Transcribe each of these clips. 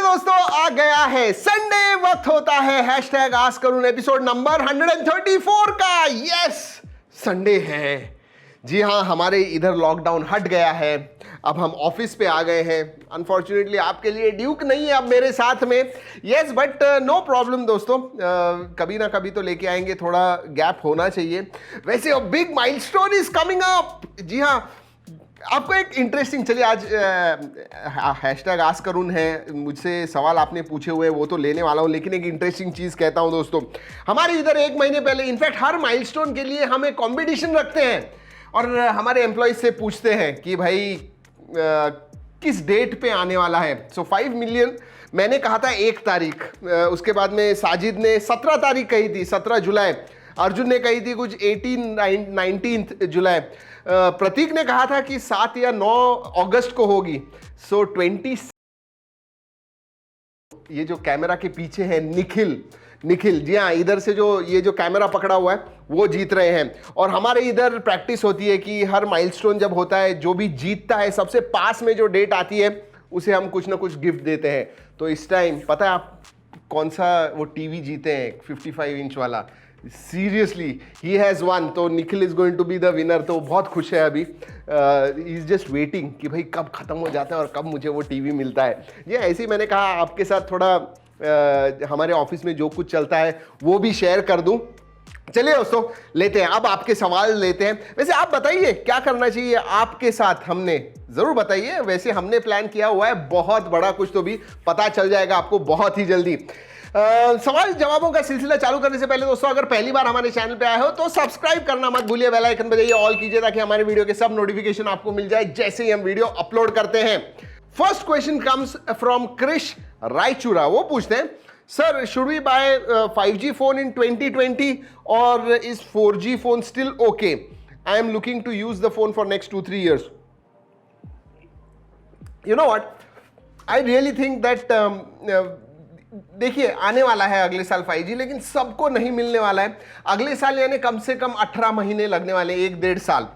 चलिए दोस्तों, आ गया है संडे, वक्त होता है हैशटैग आस्क करून एपिसोड नंबर 134 का। यस, संडे है। जी हाँ, हमारे इधर लॉकडाउन हट गया है, अब हम ऑफिस पे आ गए हैं। अनफॉर्चुनेटली आपके लिए ड्यूक नहीं है अब मेरे साथ में। यस बट नो प्रॉब्लम दोस्तों, कभी ना कभी तो लेके आएंगे, थोड़ा गैप होना चाहिए। वैसे अब big milestone is coming up. जी हाँ, आपको एक इंटरेस्टिंग, चलिए आज हैशटैग आस्क करून है, मुझसे सवाल आपने पूछे हुए वो तो लेने वाला हूँ, लेकिन एक इंटरेस्टिंग चीज़ कहता हूँ दोस्तों। हमारे इधर एक महीने पहले, इनफैक्ट हर माइलस्टोन के लिए हम एक कॉम्पिटिशन रखते हैं और हमारे एम्प्लॉयज से पूछते हैं कि भाई किस डेट पे आने वाला है। सो 5 मिलियन मैंने कहा था 1 तारीख, उसके बाद में साजिद ने 17 तारीख कही थी, 17 जुलाई। अर्जुन ने कही थी कुछ 19 जुलाई। प्रतीक ने कहा था कि 7 या 9 अगस्त को होगी। सो 20, ये जो कैमरा के पीछे है निखिल, जी हाँ, इधर से जो ये जो कैमरा पकड़ा हुआ है वो जीत रहे हैं। और हमारे इधर प्रैक्टिस होती है कि हर माइलस्टोन जब होता है, जो भी जीतता है, सबसे पास में जो डेट आती है उसे हम कुछ ना कुछ गिफ्ट देते हैं। तो इस टाइम पता है आप कौन सा वो टीवी जीते हैं, 55 इंच वाला। सीरियसली ही हैज़ वन, तो Nikhil is going to be the winner. तो बहुत खुश है अभी, ही इज जस्ट वेटिंग कि भाई कब खत्म हो जाता है और कब मुझे वो टीवी मिलता है। ये ऐसे ही मैंने कहा आपके साथ थोड़ा हमारे ऑफिस में जो कुछ चलता है वो भी शेयर कर दूं। चलिए दोस्तों, लेते हैं अब आपके सवाल लेते हैं। वैसे आप बताइए क्या करना चाहिए आपके साथ, हमने जरूर बताइए। वैसे हमने प्लान किया हुआ है बहुत बड़ा कुछ, तो भी पता चल जाएगा आपको बहुत ही जल्दी। सवाल जवाबों का सिलसिला चालू करने से पहले दोस्तों, अगर पहली बार हमारे चैनल पे आए हो तो सब्सक्राइब करना मत भूलिए, बेल आइकन बजाइए, ऑल कीजिए, ताकि हमारे वीडियो के सब नोटिफिकेशन आपको मिल जाए जैसे ही हम वीडियो अपलोड करते हैं। First question comes from Krish Raichura. वो पूछते हैं, sir should we buy 5G phone in 2020 और is 4G phone still okay? I am looking to use the phone for next 2-3 years. You know what, I really think that देखिए, आने वाला है अगले साल 5G, लेकिन सबको नहीं मिलने वाला है अगले साल, यानी कम से कम 18 महीने लगने वाले, 1-1.5 साल।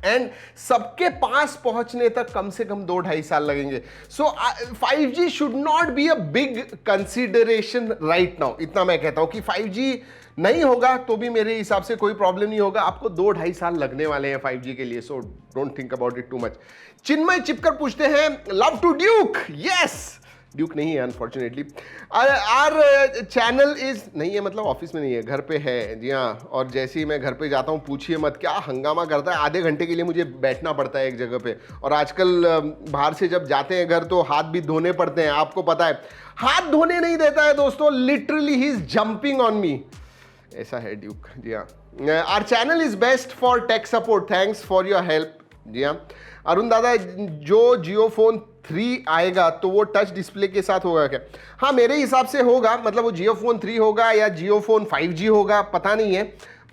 एंड सबके पास पहुंचने तक कम से कम 2-2.5 साल लगेंगे। सो 5G should not be a big consideration right now. इतना मैं कहता हूं कि 5G नहीं होगा तो भी मेरे हिसाब से कोई प्रॉब्लम नहीं होगा। आपको 2-2.5 साल लगने वाले हैं 5G के लिए, so don't think about it too much. Chinmay Chipkar पूछते हैं, love to Duke. Yes, Duke नहीं है अनफॉर्चुनेटली। आर चैनल इज नहीं है, मतलब ऑफिस में नहीं है, घर पे है। जी हाँ, और जैसे ही मैं घर पे जाता हूँ, पूछिए मत क्या हंगामा करता है। आधे घंटे के लिए मुझे बैठना पड़ता है एक जगह पे, और आजकल बाहर से जब जाते हैं घर तो हाथ भी धोने पड़ते हैं। आपको पता है, हाथ धोने नहीं देता है दोस्तों, literally he is jumping on me. ऐसा है ड्यूक। जी हाँ, our channel is best for tech support, thanks for your help. जी हाँ, अरुण दादा, जो जियो फोन 3 आएगा तो वो टच डिस्प्ले के साथ होगा क्या? हाँ, मेरे हिसाब से होगा, मतलब वो जियो फोन 3 होगा या जियो फोन 5G होगा, पता नहीं है,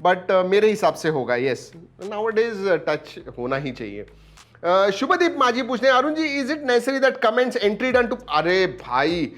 बट मेरे हिसाब से होगा। यस, नाउअडेज टच होना ही चाहिए। शुभदीप माझी पूछते हैं, Arun ji is it necessary that comments entry done to? अरे भाई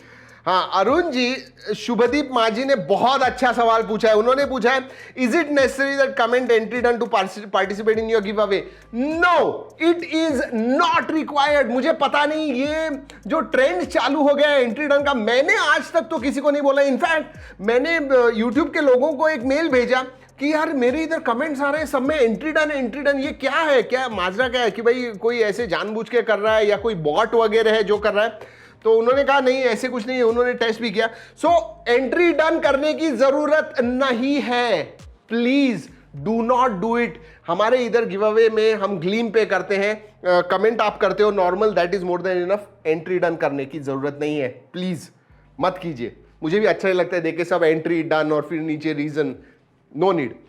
हाँ अरुण जी, शुभदीप माझी ने बहुत अच्छा सवाल पूछा है। उन्होंने पूछा है, is it necessary that comment entry done to participate in your giveaway? No, it is not required. मुझे पता नहीं, ये जो ट्रेंड चालू हो गया है एंट्री डन का, मैंने आज तक तो किसी को नहीं बोला। इनफैक्ट मैंने यूट्यूब के लोगों को एक मेल भेजा कि यार मेरे इधर कमेंट्स आ रहे हैं सब में एंट्री डन, ये क्या है, क्या माजरा क्या है, कि भाई कोई ऐसे जानबूझ के कर रहा है या कोई बॉट वगैरह है जो कर रहा है। तो उन्होंने कहा नहीं, ऐसे कुछ नहीं है, उन्होंने टेस्ट भी किया। सो एंट्री डन करने की जरूरत नहीं है, please do not do it. हमारे इधर गिव अवे में हम ग्लीम पे करते हैं, कमेंट आप करते हो normal, that is more than enough. Entry done करने की जरूरत नहीं है, प्लीज मत कीजिए। मुझे भी अच्छा नहीं लगता है देख के सब एंट्री डन और फिर नीचे रीजन, नो नीड।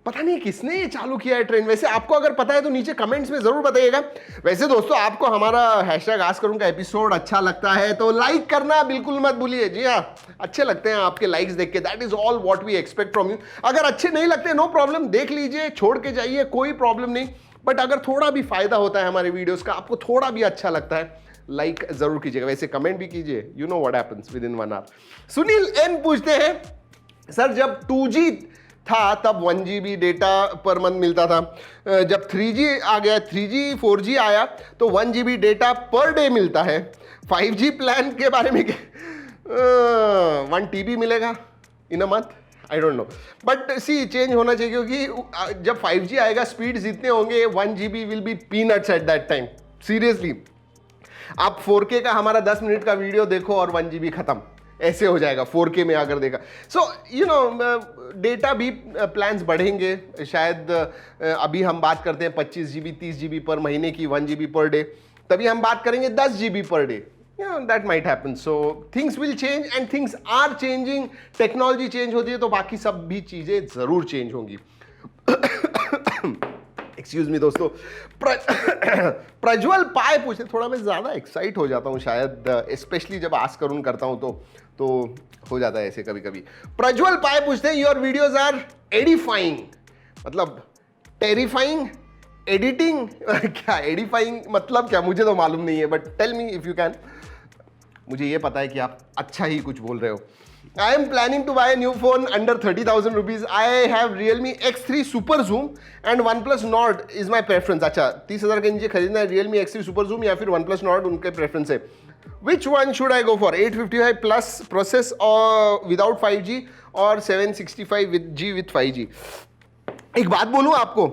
पता नहीं किसने ये चालू किया है ट्रेंड। वैसे आपको अगर पता है तो नीचे कमेंट्स में जरूर बताइएगा। वैसे दोस्तों, आपको हमारा हैशटैग आस्क करून का एपिसोड अच्छा लगता है तो लाइक करना बिल्कुल मत भूलिए। जी हाँ, अच्छे लगते हैं आपके लाइक्स देख के, that is all what we expect from you. अगर अच्छे नहीं लगते, नो प्रॉब्लम, देख लीजिए, छोड़ के जाइए, कोई प्रॉब्लम नहीं। बट अगर थोड़ा भी फायदा होता है हमारे वीडियोस का, आपको थोड़ा भी अच्छा लगता है, लाइक जरूर कीजिएगा। वैसे कमेंट भी कीजिए, you know what happens within 1 hour। Sunil N पूछते हैं, सर जब 2G था तब 1 GB डेटा पर मंथ मिलता था। जब 3G आ गया, 3G 4G आया तो 1 GB डेटा पर डे मिलता है। 5G प्लान के बारे में 1 TB मिलेगा in a month, I don't know, but see change होना चाहिए क्योंकि जब 5G आएगा स्पीड्स इतने होंगे 1 GB will be peanuts at that time. Seriously आप 4K का हमारा 10 मिनट का वीडियो देखो और 1 GB खत्म, ऐसे हो जाएगा 4K में अगर देखा। सो यू नो डेटा भी प्लान्स बढ़ेंगे शायद। अभी हम बात करते हैं 25 GB 30 GB पर महीने की, 1 GB पर डे, तभी हम बात करेंगे 10 GB per day. That might happen. So things will change and things are changing. Technology change होती है तो बाकी सब भी चीजें जरूर चेंज होंगी। एक्सक्यूज मी दोस्तों, प्रज्वल पाए पूछते, थोड़ा मैं ज़्यादा एक्साइट हो जाता हूँ शायद, स्पेशली जब आस्क करून करता हूँ तो हो जाता है ऐसे कभी कभी। प्रज्वल पाए पूछते हैं योर वीडियोज आर एडिफाइंग, मतलब टेरिफाइंग, एडिटिंग क्या एडिफाइंग मतलब क्या, मुझे तो मालूम नहीं है, but tell me if you can. मुझे ये पता है कि आप अच्छा ही कुछ बोल रहे हो। I am planning to buy a new phone under 30,000 rupees. I have Realme X3 Super Zoom and OnePlus Nord is my preference. अच्छा 30,000 के नीचे खरीदना है Realme X3 Super Zoom या फिर OnePlus Nord, उनके प्रेफरेंस है। Which one should I go for? 855 plus process or without 5G और 765G with 5G? एक बात बोलूं आपको,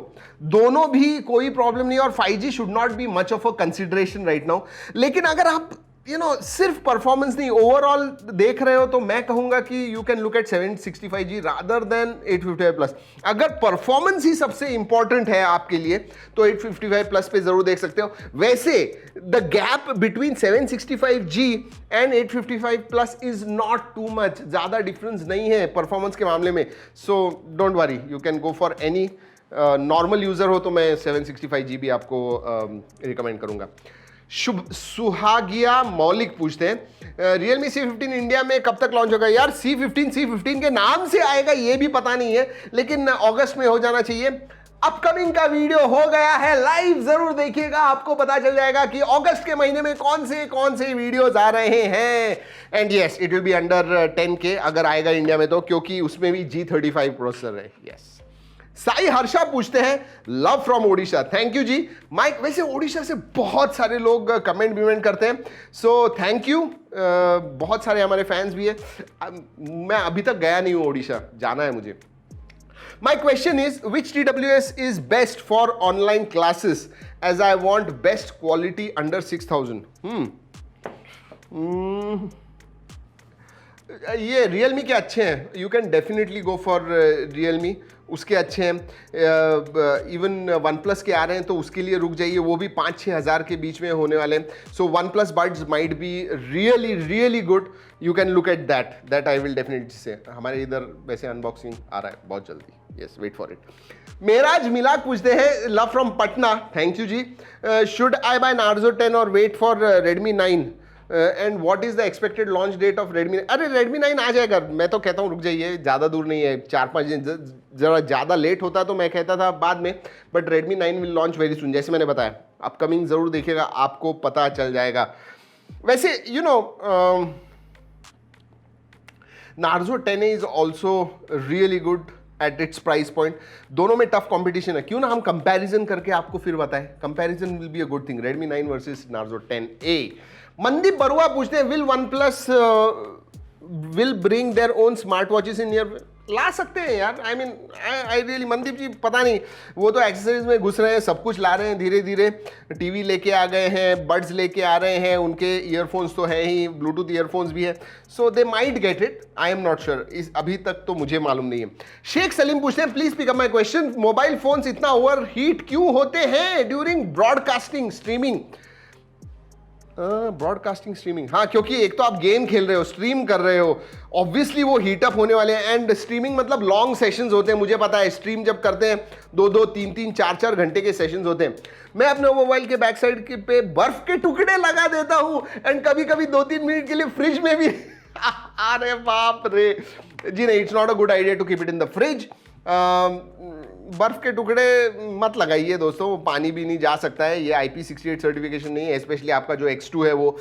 दोनों भी कोई प्रॉब्लम नहीं और 5G should not be much of a consideration right now। लेकिन अगर आप सिर्फ परफॉर्मेंस नहीं ओवरऑल देख रहे हो तो मैं कहूंगा कि you can look at 765G rather than 855 plus. अगर परफॉर्मेंस ही सबसे इंपॉर्टेंट है आपके लिए तो 855 प्लस पे जरूर देख सकते हो। वैसे the gap between 765G and 855 plus is not too much, ज्यादा डिफरेंस नहीं है परफॉर्मेंस के मामले में। So don't worry, you can go for any. Normal user हो तो मैं 765G भी आपको रिकमेंड करूंगा। शुभ सुहागिया मौलिक पूछते हैं Realme C15 इंडिया में कब तक लॉन्च होगा? यार C15 के नाम से आएगा ये भी पता नहीं है, लेकिन अगस्त में हो जाना चाहिए। अपकमिंग का वीडियो हो गया है, लाइव जरूर देखिएगा, आपको पता चल जाएगा कि अगस्त के महीने में कौन से वीडियोस आ रहे हैं। And yes, it will be under 10K अगर आएगा इंडिया में तो, क्योंकि उसमें भी G35 प्रोसेसर है। यस। साई हर्षा पूछते हैं love from Odisha, thank you ji. Mike, वैसे ओडिशा से बहुत सारे लोग कमेंट विमेंट करते हैं, सो थैंक यू। बहुत सारे हमारे फैंस भी है। मैं अभी तक गया नहीं हूं ओडिशा, जाना है मुझे। My question is which TWS is best for online classes as I want best quality under 6,000। ये Realme के अच्छे हैं, you can definitely go for Realme, उसके अच्छे हैं। इवन OnePlus के आ रहे हैं तो उसके लिए रुक जाइए, वो भी 5-6 हज़ार के बीच में होने वाले हैं। सो OnePlus Buds might be really good, you can look at that I will definitely से। हमारे इधर वैसे अनबॉक्सिंग आ रहा है बहुत जल्दी, yes, wait for it. Meraj Milak पूछते हैं love from Patna, thank you ji. Should I buy Narzo 10 और wait for Redmi 9 and what is the expected launch date of Redmi? अरे Redmi 9 आ जाएगा, मैं तो कहता हूँ रुक जाइए, ज़्यादा दूर नहीं है, 4-5 दिन। ज़रा ज़्यादा लेट होता तो मैं कहता था बाद में, but Redmi 9 will launch very soon, जैसे मैंने बताया। अपकमिंग ज़रूर देखिएगा, आपको पता चल जाएगा। वैसे you know Narzo 10 is also really good at its price point. दोनों में टफ कंपटीशन है, क्यों ना हम कंपैरिजन करके आपको फिर बताएं। Comparison will be a good thing, Redmi 9 versus Narzo 10A। Mandeep Barua पूछते हैं will OnePlus will bring their own smart watches in year? ला सकते हैं यार, आई रियली, मनदीप जी पता नहीं, वो तो एक्सेसरीज में घुस रहे हैं, सब कुछ ला रहे हैं धीरे धीरे। टीवी लेके आ गए हैं, बड्स लेके आ रहे हैं, उनके ईयरफोन्स तो है ही, ब्लूटूथ ईयरफोन्स भी है, so they might get it, I am not sure. इस अभी तक तो मुझे मालूम नहीं है। शेख सलीम पूछते हैं please pick up my question, mobile phones इतना ओवर हीट क्यों होते हैं during broadcasting streaming? Broadcasting streaming, हाँ, क्योंकि एक तो आप गेम खेल रहे हो, स्ट्रीम कर रहे हो, ऑब्वियसली वो हीटअप होने वाले हैं। एंड स्ट्रीमिंग मतलब लॉन्ग सेशंस होते हैं, मुझे पता है। स्ट्रीम जब करते हैं 2-2, 3-3, 4-4 घंटे के सेशंस होते हैं। मैं अपने मोबाइल के बैक साइड पे बर्फ के टुकड़े लगा देता हूँ, एंड कभी कभी 2-3 मिनट के लिए फ्रिज में भी अरे बाप रे जी, नहीं, it's not a good idea to keep it in the fridge. बर्फ के टुकड़े मत लगाइए दोस्तों, वो पानी भी नहीं जा सकता है, ये IP68 सर्टिफिकेशन नहीं है, स्पेशली आपका जो X2 है वो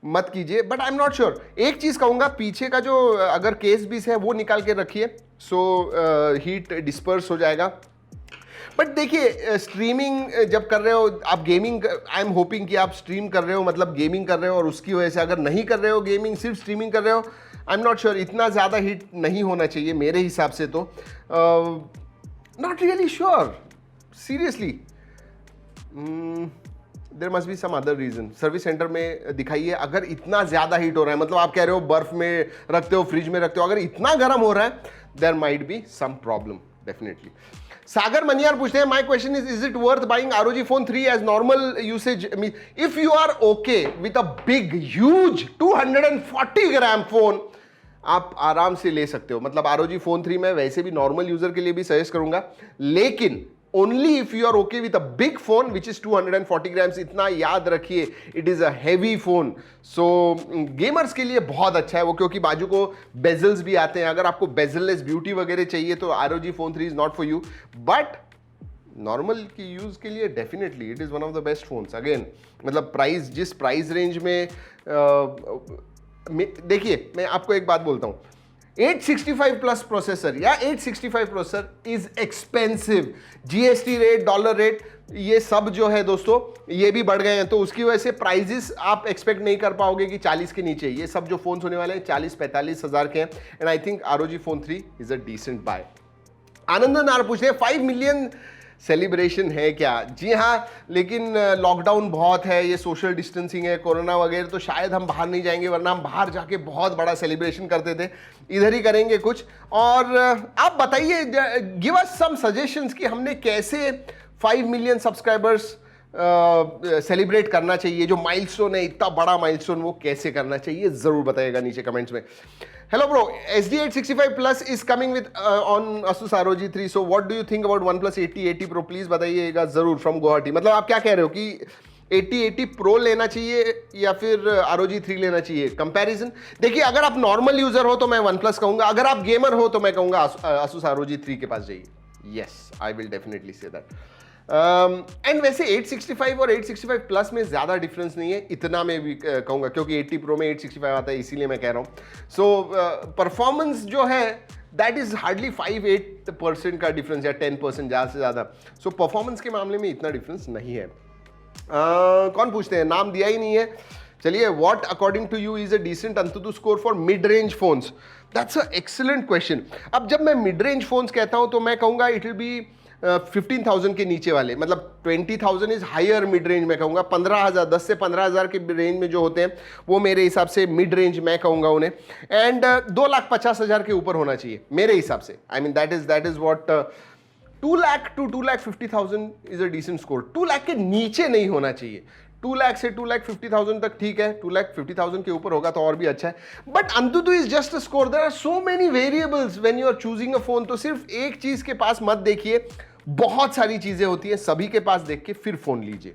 मत कीजिए। But I am not sure. एक चीज़ कहूँगा, पीछे का जो अगर केस बीस है वो निकाल के रखिए, सो हीट डिस्पर्स हो जाएगा। बट देखिए स्ट्रीमिंग जब कर रहे हो आप, गेमिंग, आई एम होपिंग कि आप स्ट्रीम कर रहे हो, मतलब गेमिंग कर रहे हो, और उसकी वजह से अगर नहीं कर रहे हो गेमिंग, सिर्फ स्ट्रीमिंग कर रहे हो, आई एम नॉट श्योर, इतना ज़्यादा हीट नहीं होना चाहिए मेरे हिसाब से तो। Not really sure, seriously, there must be some other reason. Service centre में दिखाइए, अगर इतना ज़्यादा हीट हो रहा है, मतलब आप कह रहे हो बर्फ में रखते हो, फ्रिज में रखते हो, अगर इतना गर्म हो रहा है, there might be some problem definitely. Sagar Maniyar पूछते हैं, my question is it worth buying ROG Phone 3 as normal usage? If you are okay with a big huge 240 gram phone, आप आराम से ले सकते हो। मतलब ROG Phone 3 मैं वैसे भी नॉर्मल यूजर के लिए भी सजेस्ट करूंगा, लेकिन only if you are okay with a big phone which is 240 grams. इतना याद रखिए, it is a heavy phone, so gamers के लिए बहुत अच्छा है वो, क्योंकि बाजू को बेजल्स भी आते हैं। अगर आपको बेजललेस ब्यूटी वगैरह चाहिए तो ROG Phone 3 is not for you, but normal की यूज के लिए definitely it is one of the best phones. Again मतलब प्राइस, जिस प्राइस रेंज में देखिए मैं आपको एक बात बोलता हूं, 865 प्लस प्रोसेसर या 865 processor is expensive. GST rate, dollar rate, ये सब जो है दोस्तों ये भी बढ़ गए हैं, तो उसकी वजह से प्राइजेस आप एक्सपेक्ट नहीं कर पाओगे कि 40 के नीचे। ये सब जो फोन्स होने वाले हैं 40-45 हजार के हैं, and I think ROG Phone 3 is a decent buy. Anandan R पूछते हैं 5 मिलियन सेलिब्रेशन है क्या? जी हाँ, लेकिन लॉकडाउन बहुत है, ये सोशल डिस्टेंसिंग है, कोरोना वगैरह, तो शायद हम बाहर नहीं जाएंगे, वरना हम बाहर जाके बहुत बड़ा सेलिब्रेशन करते थे। इधर ही करेंगे कुछ। और आप बताइए, गिव अस सम सजेशंस कि हमने कैसे 5 मिलियन सब्सक्राइबर्स सेलिब्रेट करना चाहिए। जो माइलस्टोन है, इतना बड़ा माइलस्टोन, वो कैसे करना चाहिए, जरूर बताइएगा नीचे कमेंट्स में। Hello bro, SD865 Plus is coming with on Asus ROG 3. So what do you think about OnePlus 8080 Pro? Please बताइएगा जरूर फ्रॉम गुवाहाटी। मतलब आप क्या कह रहे हो कि 8080 Pro लेना चाहिए या फिर ROG 3 लेना चाहिए? कंपैरिजन देखिए, अगर आप नॉर्मल यूजर हो तो मैं OnePlus कहूंगा, अगर आप गेमर हो तो मैं कहूंगा Asus ROG 3 के पास जाइए। Yes, I will definitely say that. And वैसे 865 और 865 प्लस में ज़्यादा डिफरेंस नहीं है, इतना मैं भी कहूँगा, क्योंकि 80 प्रो में 865 आता है, इसीलिए मैं कह रहा हूँ। सो परफॉर्मेंस जो है दैट इज़ हार्डली 5-8% का डिफरेंस या 10% ज़्यादा से ज़्यादा। सो परफॉर्मेंस के मामले में इतना डिफरेंस नहीं है। कौन पूछते हैं, नाम दिया ही नहीं है। चलिए, what according to you is a decent AnTuTu score for mid range phones? That's a excellent question. अब जब मैं मिड रेंज फोन्स कहता हूँ तो मैं कहूँगा इट विल बी 15,000 के नीचे वाले, मतलब 20,000 इज हायर मिड रेंज मैं कहूँगा। 15,000, 10 से 15,000 के रेंज में जो होते हैं वो मेरे हिसाब से मिड रेंज मैं कहूँगा उन्हें। एंड 2,50,000 के ऊपर होना चाहिए मेरे हिसाब से। I mean that is what 2 lakh to 2,50,000 is a decent score. 2 lakh के नीचे नहीं होना चाहिए। 2 लाख से 2,50,000 तक ठीक है, 2,50,000 के ऊपर होगा तो और भी अच्छा है। But AnTuTu is just a score. There are so many variables when you are choosing a phone. तो सिर्फ एक चीज के पास मत देखिए, बहुत सारी चीजें होती है, सभी के पास देख के फिर फोन लीजिए।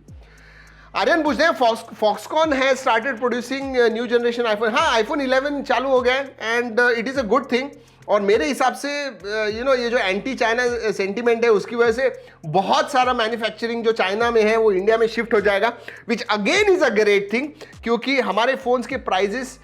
आर्यन पूछते हैं, Foxconn has started producing new generation iPhone. हाँ, आईफोन 11 चालू हो गया and it is a good thing. और मेरे हिसाब से ये जो एंटी चाइना सेंटीमेंट है उसकी वजह से बहुत सारा मैन्युफैक्चरिंग जो चाइना में है वो इंडिया में शिफ्ट हो जाएगा, which again is a great thing, क्योंकि हमारे फोन्स के प्राइजेस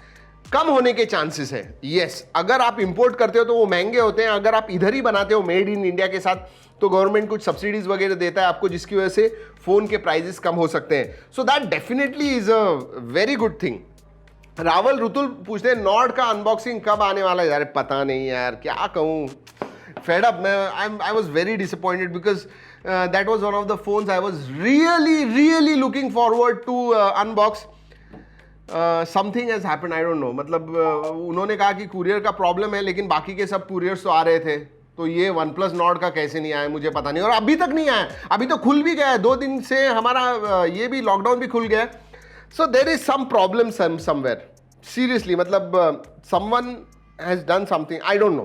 कम होने के चांसेस है। यस, अगर आप इंपोर्ट करते हो तो वो महंगे होते हैं, अगर आप इधर ही बनाते हो मेड इन इंडिया के साथ तो गवर्नमेंट कुछ सब्सिडीज वगैरह देता है आपको, जिसकी वजह से फोन के प्राइजेस कम हो सकते हैं। So that definitely is a very good thing. Rawal Rutul पूछते हैं, नॉर्ड का अनबॉक्सिंग कब आने वाला है? यार पता नहीं यार, क्या कहूँ, fed up. I was very disappointed because that was one of the phones I was really looking forward to unbox. Something has happened, I don't know. मतलब उन्होंने कहा कि कुरियर का प्रॉब्लम है, लेकिन बाकी के सब कुरियर्स तो आ रहे थे, तो ये OnePlus Nord का कैसे नहीं आया मुझे पता नहीं। और अभी तक नहीं आया, अभी तो खुल भी गया है, 2 दिन से हमारा ये भी लॉकडाउन भी खुल गया है। So there is some problem somewhere, seriously. मतलब someone has done something, I don't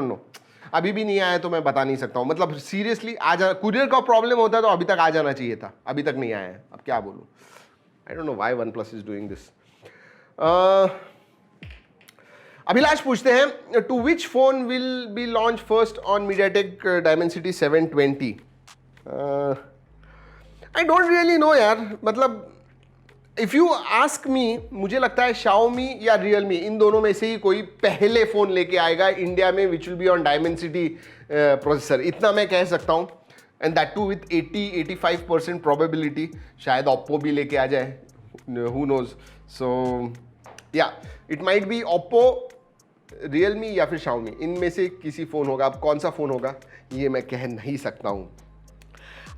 know. अभी भी नहीं आया तो मैं बता नहीं सकता हूँ। मतलब सीरियसली आ जा, कुरियर का प्रॉब्लम होता है तो अभी तक आ जाना चाहिए था, अभी तक नहीं आया है। अब क्या बोलूँ, I don't know why OnePlus is doing this. Abhilash पूछते हैं, to which phone will be launch first on MediaTek Dimensity 720? I don't really know यार। मतलब इफ यू आस्क मी, मुझे लगता है Xiaomi या Realme इन दोनों में से ही कोई पहले फोन लेके आएगा इंडिया में which will be on Dimensity processor, इतना मैं कह सकता हूं, and that too with 80-85% probability. शायद Oppo भी लेके आ जाए, हु नोज। सो या it might be Oppo, Realme या फिर Xiaomi, इनमें से किसी फोन होगा। अब कौन सा फोन होगा ये मैं कह नहीं सकता हूं।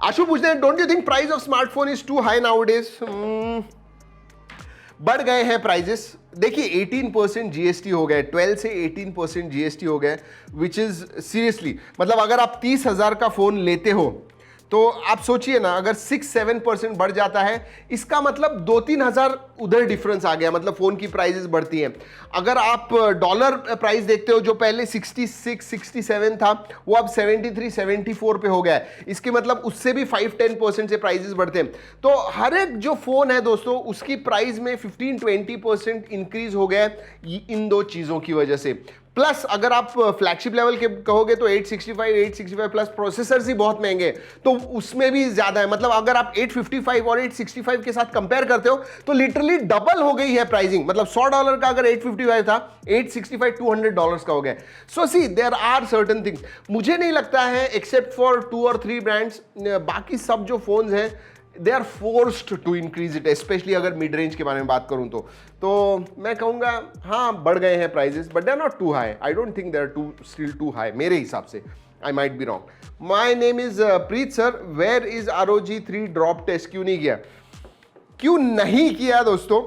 आशु पूछते हैं, don't you think price of smartphone is too high nowadays? बढ़ गए हैं प्राइजेस। देखिए 18% जीएसटी हो गए, 12 से 18% जीएसटी हो गए, विच इज सीरियसली, मतलब अगर आप 30,000 का फोन लेते हो तो आप सोचिए ना, अगर 6-7% बढ़ जाता है, इसका मतलब 2-3 हज़ार उधर डिफरेंस आ गया, मतलब फोन की प्राइजेस बढ़ती हैं। अगर आप डॉलर प्राइस देखते हो, जो पहले 66-67 था, वो अब 73-74 पे हो गया है। इसके मतलब उससे भी 5-10% से प्राइजेस बढ़ते हैं। तो हर एक जो फोन है दोस्तों, उसकी प्राइस में 15-20% इंक्रीज हो गया है इन दो चीजों की वजह से। प्लस अगर आप फ्लैगशिप लेवल के कहोगे तो 865 प्लस प्रोसेसर्स ही बहुत महंगे, तो उसमें भी ज्यादा है। मतलब अगर आप 855 और 865 के साथ कंपेयर करते हो तो लिटरली डबल हो गई है प्राइसिंग। मतलब $100 का अगर 855 था, 865 $200 का हो गया। सो सी देयर आर सर्टेन थिंग्स। मुझे नहीं लगता है एक्सेप्ट फॉर 2 और 3 ब्रांड्स, बाकी सब जो फोन्स हैं they are forced to increase it, especially अगर मिड रेंज के बारे में बात करूं तो मैं कहूंगा हाँ बढ़ गए हैं prices, but they are not too high. I don't think they are still too high मेरे हिसाब से। I might be wrong. My name is Preet sir, where is ROG 3 drop test? क्यों नहीं किया? क्यों नहीं किया दोस्तों,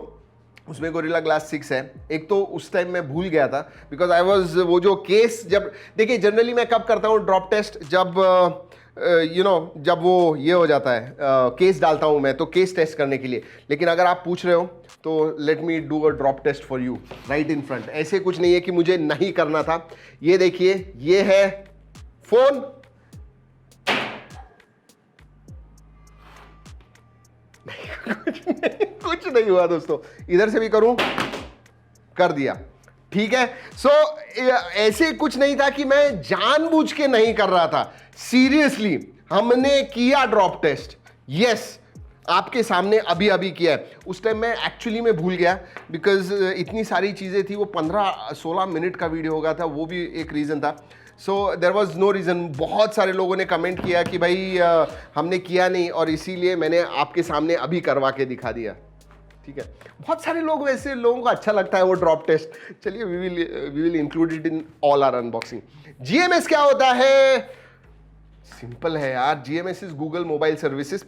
उसमें गोरिल्ला ग्लास 6 है। एक तो उस टाइम मैं भूल गया था, बिकॉज आई वॉज, वो जो केस, जब देखिए जनरली मैं कब करता हूँ ड्रॉप टेस्ट, जब जब वो ये हो जाता है, केस डालता हूं मैं, तो केस टेस्ट करने के लिए। लेकिन अगर आप पूछ रहे हो तो let me do a drop test for you right in front. ऐसे कुछ नहीं है कि मुझे नहीं करना था। ये देखिए, ये है फोन, कुछ नहीं हुआ दोस्तों। इधर से भी करूं, कर दिया, ठीक है। सो ऐसे कुछ नहीं था कि मैं जानबूझ के नहीं कर रहा था। सीरियसली हमने किया ड्रॉप टेस्ट, यस, आपके सामने अभी अभी किया है। उस टाइम मैं एक्चुअली में भूल गया, बिकॉज इतनी सारी चीजें थी। वो 15-16 मिनट का वीडियो हो गया था, वो भी एक रीजन था। So there was no reason. बहुत सारे लोगों ने कमेंट किया कि भाई हमने किया नहीं, और इसीलिए मैंने आपके सामने अभी करवा के दिखा दिया, ठीक है। बहुत सारे लोग, वैसे लोगों को अच्छा लगता है वो ड्रॉप टेस्ट। चलिए we will include it in all our unboxing. GMS क्या होता है? सिंपल है यार, GMS is Google mobile services.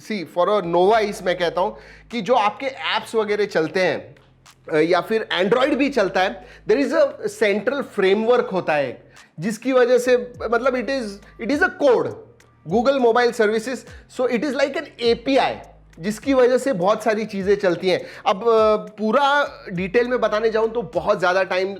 See for a novice मैं कहता हूं कि जो आपके एप्स वगैरह चलते हैं या फिर एंड्रॉइड भी चलता है, there is a central framework होता है जिसकी वजह से, मतलब it is a code, Google mobile services. So it is like an API जिसकी वजह से बहुत सारी चीजें चलती हैं। अब पूरा डिटेल में बताने जाऊं तो बहुत ज्यादा टाइम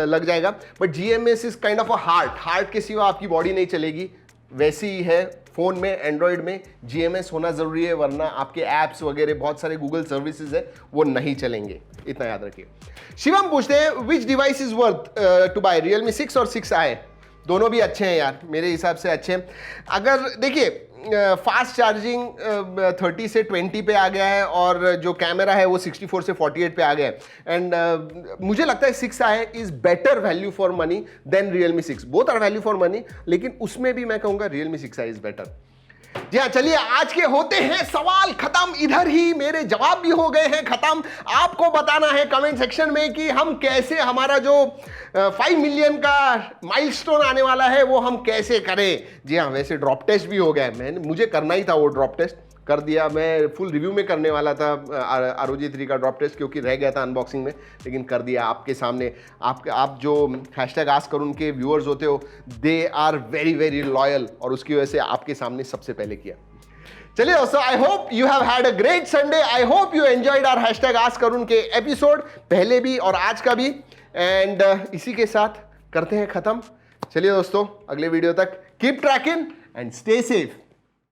लग जाएगा, but GMS is kind of a heart के सिवा आपकी बॉडी नहीं चलेगी। वैसे ही है फोन में, एंड्रॉइड में GMS होना जरूरी है, वरना आपके एप्स वगैरह बहुत सारे गूगल सर्विसेज है वो नहीं चलेंगे, इतना याद रखिए। शिवम पूछते हैं, which device is worth to buy, Realme 6 और 6i? दोनों भी अच्छे हैं यार, मेरे हिसाब से अच्छे हैं। अगर देखिए फास्ट चार्जिंग 30 से 20 पे आ गया है, और जो कैमरा है वो 64 से 48 पे आ गया है। एंड मुझे लगता है 6i is better value for money than Realme 6। Both are value for money, लेकिन उसमें भी मैं कहूंगा Realme 6i इज बेटर। जी हाँ, चलिए आज के होते हैं सवाल खत्म। इधर ही मेरे जवाब भी हो गए हैं खत्म। आपको बताना है कमेंट सेक्शन में कि हम कैसे, हमारा जो 5 मिलियन का माइलस्टोन आने वाला है वो हम कैसे करें। जी हाँ, वैसे ड्रॉप टेस्ट भी हो गया, मुझे करना ही था वो ड्रॉप टेस्ट, कर दिया। मैं फुल रिव्यू में करने वाला था ROG 3 का ड्रॉप टेस्ट, क्योंकि रह गया था अनबॉक्सिंग में, लेकिन कर दिया आपके सामने। आप जो #AskKarun के व्यूअर्स होते हो, they are very very loyal, और उसकी वजह से आपके सामने सबसे पहले किया। चलिए दोस्तों, I hope you have had a great Sunday. I hope you enjoyed our #AskKarun के एपिसोड, पहले भी और आज का भी। एंड इसी के साथ करते हैं खत्म। चलिए दोस्तों, अगले वीडियो तक keep trekking and stay safe.